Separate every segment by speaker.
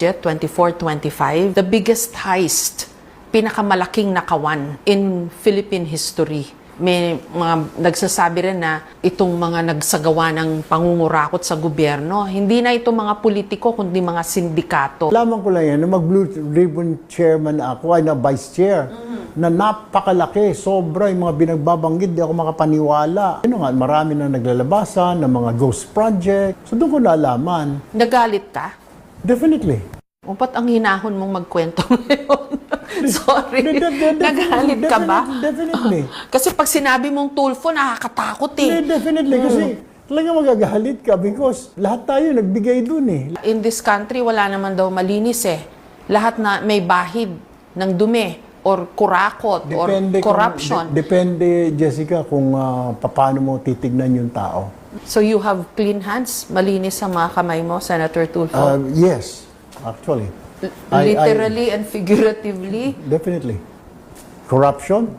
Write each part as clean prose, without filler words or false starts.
Speaker 1: 24-25, the biggest heist, pinakamalaking nakawan in Philippine history. May mga nagsasabi rin na itong mga nagsagawa ng pangungurakot sa gobyerno, hindi na ito mga politiko, kundi mga sindikato.
Speaker 2: Lamang ko lang yan, na mag-blue ribbon chairman ako, ay na vice chair, na napakalaki, sobra yung mga binagbabanggit, di ako makapaniwala. Ano nga, marami na naglalabasan, ng mga ghost project. So doon ko nalaman.
Speaker 1: Nagalit ka?
Speaker 2: Definitely.
Speaker 1: O ba't ang hinahon mong magkwento ngayon? Sorry. Nagalit ka ba?
Speaker 2: Definitely.
Speaker 1: Kasi pag sinabi mong Tulfo, nakakatakot eh.
Speaker 2: Definitely. Kasi talaga magagalit ka because lahat tayo nagbigay dun eh.
Speaker 1: In this country, wala naman daw malinis eh. Lahat na may bahid ng dumi or kurakot or corruption.
Speaker 2: Depende, Jessica, kung paano mo titignan yung tao.
Speaker 1: So you have clean hands? Malinis ang mga kamay mo, Senator Tulfo?
Speaker 2: Yes, actually.
Speaker 1: Literally and figuratively?
Speaker 2: Definitely. Corruption?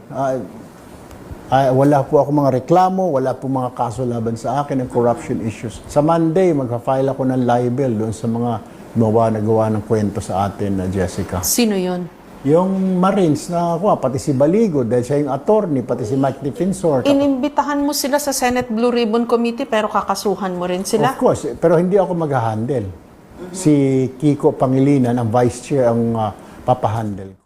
Speaker 2: Wala po ako mga reklamo, wala po mga kaso laban sa akin ng corruption issues. Sa Monday, magpa-file ako ng libel doon sa mga nagawa ng kwento sa atin na Jessica.
Speaker 1: Sino yun?
Speaker 2: Yung Marines na ako, pati si Baligo, dahil siya yung attorney, pati si Mike Defensor.
Speaker 1: Inimbitahan mo sila sa Senate Blue Ribbon Committee pero kakasuhan mo rin sila?
Speaker 2: Of course, pero hindi ako mag-handle. Si Kiko Pangilinan, ang vice chair, ang papahandle ko.